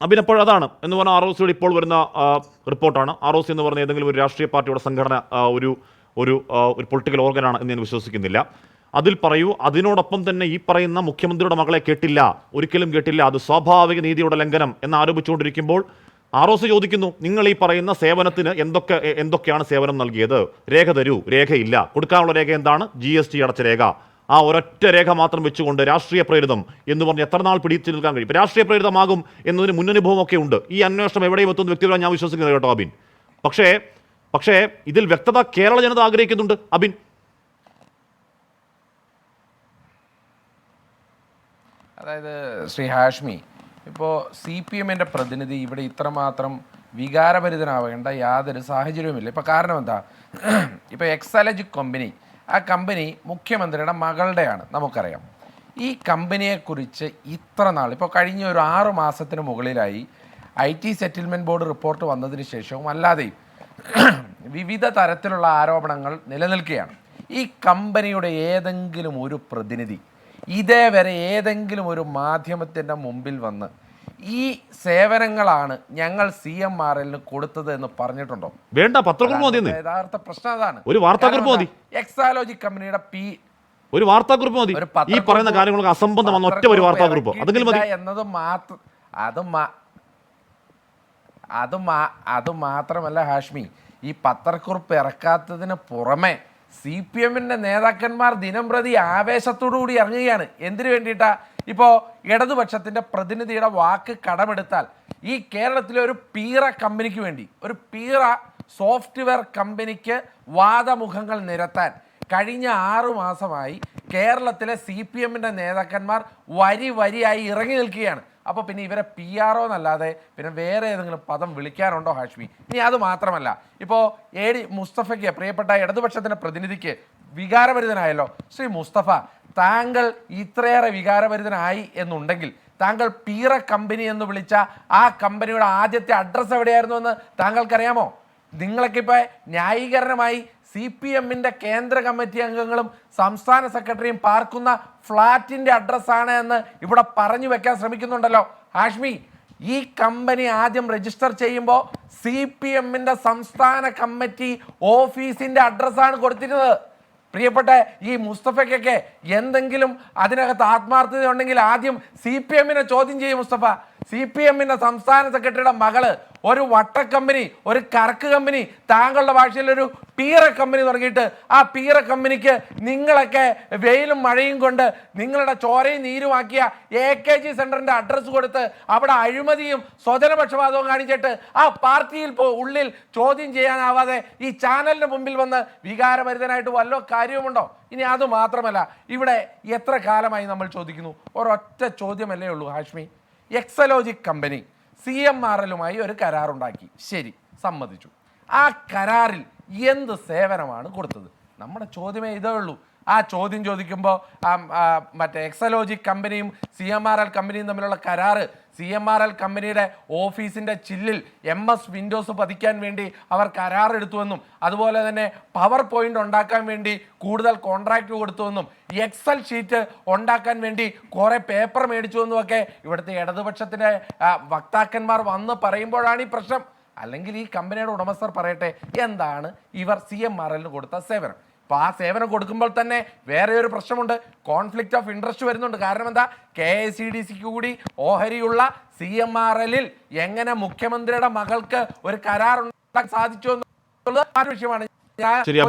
അഭിനപ്പോൾ അതാണ് എന്ന് പറഞ്ഞാൽ ROCയുടെ ഇപ്പോൾ വരുന്ന റിപ്പോർട്ടാണ്. ROC എന്ന് പറഞ്ഞ ഏതെങ്കിലും ഒരു രാഷ്ട്രീയ പാർട്ടിയുടെ സംഘടന ഒരു ഒരു ഒരു പൊളിറ്റിക്കൽ ഓർഗനാണ് എന്ന് ഞാൻ വിശ്വസിക്കുന്നില്ല. അതിൽ പറയൂ, അതിനോടൊപ്പം തന്നെ ഈ പറയുന്ന മുഖ്യമന്ത്രിയുടെ മകളെ കേട്ടില്ല, ഒരിക്കലും കേട്ടില്ല, അത് സ്വാഭാവിക നീതിയുടെ ലംഘനം എന്ന് ആരോപിച്ചുകൊണ്ടിരിക്കുമ്പോൾ ROC ചോദിക്കുന്നു, നിങ്ങൾ ഈ പറയുന്ന സേവനത്തിന് എന്തൊക്കെയാണ് സേവനം നൽകിയത്? രേഖ തരൂ. രേഖയില്ല. കൊടുക്കാനുള്ള രേഖ എന്താണ്? GST അടച്ച രേഖ. ആ ഒരൊറ്റ രേഖ മാത്രം വെച്ചുകൊണ്ട് രാഷ്ട്രീയ പ്രേരിതം എന്ന് പറഞ്ഞ് എത്ര നാൾ പിടിച്ചു നിൽക്കാൻ കഴിയും? രാഷ്ട്രീയ പ്രേരിതമാകും എന്നതിന് മുന്നനുഭവമൊക്കെ ഉണ്ട്. ഈ അന്വേഷണം എവിടെയും എത്തുന്ന വ്യക്തികളാണ് ഞാൻ വിശ്വസിക്കുന്നത് കേട്ടോ അബിൻ. പക്ഷേ ഇതിൽ വ്യക്തത കേരള ജനത ആഗ്രഹിക്കുന്നുണ്ട് അബിൻ. അതായത് ശ്രീ ഹാഷ്മി, ഇപ്പോൾ CPM-ന്റെ പ്രതിനിധി ഇവിടെ ഇത്രമാത്രം വികാരഭരിതനാവേണ്ട യാതൊരു സാഹചര്യവുമില്ല. ഇപ്പോൾ കാരണം എന്താ? ഇപ്പോൾ എക്സാലോജിക് കമ്പനി, ആ കമ്പനി മുഖ്യമന്ത്രിയുടെ മകളുടെയാണ്, നമുക്കറിയാം. ഈ കമ്പനിയെക്കുറിച്ച് ഇത്ര നാൾ, ഇപ്പോൾ കഴിഞ്ഞ ഒരു 6 മാസത്തിന് മുകളിലായി IT സെറ്റിൽമെൻറ്റ് ബോർഡ് റിപ്പോർട്ട് വന്നതിന് ശേഷവും അല്ലാതെയും വിവിധ തരത്തിലുള്ള ആരോപണങ്ങൾ നിലനിൽക്കുകയാണ്. ഈ കമ്പനിയുടെ ഏതെങ്കിലും ഒരു പ്രതിനിധി ഇതേവരെ ഏതെങ്കിലും ഒരു മാധ്യമത്തിൻ്റെ മുമ്പിൽ വന്ന് ഈ സേവനങ്ങളാണ് ഞങ്ങൾ CMRL-ന് കൊടുത്തത് എന്ന് പറഞ്ഞിട്ടുണ്ടോ? വേണ്ട, പത്രക്കുറിപ്പ് യഥാർത്ഥ പ്രശ്നം അതാണ്. ഒരു വാർത്താക്കുറിപ്പ് മതി. എക്സാലോജിക് കമ്പനിയുടെ ഒരു വാർത്താക്കുറിപ്പ് മതി. ഈ പറയുന്ന കാര്യങ്ങൾക്ക് അസംബന്ധം ഒറ്റ ഒരു വാർത്താക്കുറിപ്പ് അതെങ്കിലും മതി എന്നത് മാത്രം. അത് മാത്രമല്ല ഹാഷ്മി, ഈ പത്രക്കുറിപ്പ് ഇറക്കാത്തതിന് പുറമെ CPM-ന്റെ നേതാക്കന്മാർ ദിനം പ്രതി ആവേശത്തോടുകൂടി ഇറങ്ങുകയാണ്. എന്തിനു വേണ്ടിയിട്ടാ? ഇപ്പോൾ ഇടതുപക്ഷത്തിൻ്റെ പ്രതിനിധിയുടെ വാക്ക് കടമെടുത്താൽ ഈ കേരളത്തിലെ ഒരു പീറ കമ്പനിക്ക് വേണ്ടി, ഒരു പീറ സോഫ്റ്റ്വെയർ കമ്പനിക്ക് വാദമുഖങ്ങൾ നിരത്താൻ കഴിഞ്ഞ 6 മാസമായി കേരളത്തിലെ CPM-ന്റെ നേതാക്കന്മാർ വരിയായി ഇറങ്ങി നിൽക്കുകയാണ്. അപ്പോൾ പിന്നെ ഇവരെ PRO എന്നല്ലാതെ പിന്നെ വേറെ ഏതെങ്കിലും പദം വിളിക്കാനുണ്ടോ ഹാഷ്മി? ഇനി അത് മാത്രമല്ല, ഇപ്പോൾ AD മുസ്തഫയ്ക്ക്, പ്രിയപ്പെട്ട ഇടതുപക്ഷത്തിൻ്റെ പ്രതിനിധിക്ക് വികാരഭരിതനായല്ലോ. ശ്രീ മുസ്തഫ, താങ്കൾ ഇത്രയേറെ വികാരഭരിതനായി എന്നുണ്ടെങ്കിൽ താങ്കൾ പീറ കമ്പനി എന്ന് വിളിച്ച ആ കമ്പനിയുടെ ആദ്യത്തെ അഡ്രസ്സ് എവിടെയായിരുന്നു എന്ന് താങ്കൾക്കറിയാമോ? നിങ്ങളൊക്കെ ഇപ്പോൾ ന്യായീകരണമായി CPM-ന്റെ കേന്ദ്ര കമ്മിറ്റി അംഗങ്ങളും സംസ്ഥാന സെക്രട്ടറിയും പാർക്കുന്ന ഫ്ലാറ്റിൻ്റെ അഡ്രസ്സാണ് എന്ന് ഇവിടെ പറഞ്ഞു വെക്കാൻ ശ്രമിക്കുന്നുണ്ടല്ലോ ഹാഷ്മി. ഈ കമ്പനി ആദ്യം രജിസ്റ്റർ ചെയ്യുമ്പോൾ CPM-ന്റെ സംസ്ഥാന കമ്മിറ്റി ഓഫീസിൻ്റെ അഡ്രസ്സാണ് കൊടുത്തിരുന്നത്. പ്രിയപ്പെട്ട ഈ മുസ്തഫയ്ക്കൊക്കെ എന്തെങ്കിലും അതിനകത്ത് ആത്മാർത്ഥത ഉണ്ടെങ്കിൽ ആദ്യം CPM-നെ ചോദ്യം ചെയ്യും മുസ്തഫ. CPM-ന്റെ സംസ്ഥാന സെക്രട്ടറിയുടെ മകള് ഒരു വട്ട കമ്പനി, ഒരു കറക്ക് കമ്പനി, താങ്കളുടെ ഭാഷയിൽ ഒരു പീറ കമ്പനി തുടങ്ങിയിട്ട് ആ പീറ കമ്പനിക്ക് നിങ്ങളൊക്കെ വെയിലും മഴയും കൊണ്ട് നിങ്ങളുടെ ചോരയും നീരുമാക്കിയ AKG സെന്ററിന്റെ അഡ്രസ്സ് കൊടുത്ത് അവിടെ അഴിമതിയും സ്വജനപക്ഷപാതവും കാണിച്ചിട്ട് ആ പാർട്ടിയിൽ ഉള്ളിൽ ചോദ്യം ചെയ്യാനാവാതെ ഈ ചാനലിന് മുമ്പിൽ വന്ന് വികാരഭരിതനായിട്ട് വല്ല കാര്യവുമുണ്ടോ? ഇനി അത് മാത്രമല്ല, ഇവിടെ എത്ര കാലമായി നമ്മൾ ചോദിക്കുന്നു, ഒരൊറ്റ ചോദ്യമല്ലേ ഉള്ളൂ ഹാഷ്മി. എക്സാലോജിക് കമ്പനി CMRL-ലുമായി ഒരു കരാറുണ്ടാക്കി, ശരി, സമ്മതിച്ചു. ആ കരാറിൽ എന്ത് സേവനമാണ് കൊടുത്തത്? നമ്മുടെ ചോദ്യമേ ഇതേ ഉള്ളൂ. ആ ചോദ്യം ചോദിക്കുമ്പോൾ മറ്റേ എക്സാലോജിക് കമ്പനിയും CMRL കമ്പനിയും തമ്മിലുള്ള കരാറ്, CMRL കമ്പനിയുടെ ഓഫീസിൻ്റെ ചില്ലിൽ MS വിൻഡോസ് പതിക്കാൻ വേണ്ടി അവർ കരാറെടുത്തുവെന്നും അതുപോലെ തന്നെ പവർ പോയിന്റ് ഉണ്ടാക്കാൻ വേണ്ടി കൂടുതൽ കോൺട്രാക്റ്റ് കൊടുത്തുവെന്നും എക്സൽ ഷീറ്റ് ഉണ്ടാക്കാൻ വേണ്ടി കുറേ പേപ്പർ മേടിച്ചുവെന്നും ഒക്കെ ഇവിടുത്തെ ഇടതുപക്ഷത്തിൻ്റെ വക്താക്കന്മാർ വന്ന് പറയുമ്പോഴാണ് ഈ പ്രശ്നം. അല്ലെങ്കിൽ ഈ കമ്പനിയുടെ ഉടമസ്ഥർ പറയട്ടെ എന്താണ് ഇവർ CMRL-ന് കൊടുത്ത സേവനം. അപ്പോൾ ആ സേവനം കൊടുക്കുമ്പോൾ തന്നെ വേറെ ഒരു പ്രശ്നമുണ്ട്, കോൺഫ്ലിക്റ്റ് ഓഫ് ഇൻട്രസ്റ്റ് വരുന്നുണ്ട്. കാരണം എന്താ? KICDCക്ക് കൂടി ഓഹരിയുള്ള CMRL-ൽ എങ്ങനെ മുഖ്യമന്ത്രിയുടെ മകൾക്ക് ഒരു കരാർ ഉണ്ടാക്കാൻ സാധിച്ചു എന്നുള്ളത് ആ വിഷയമാണ്. ശരി,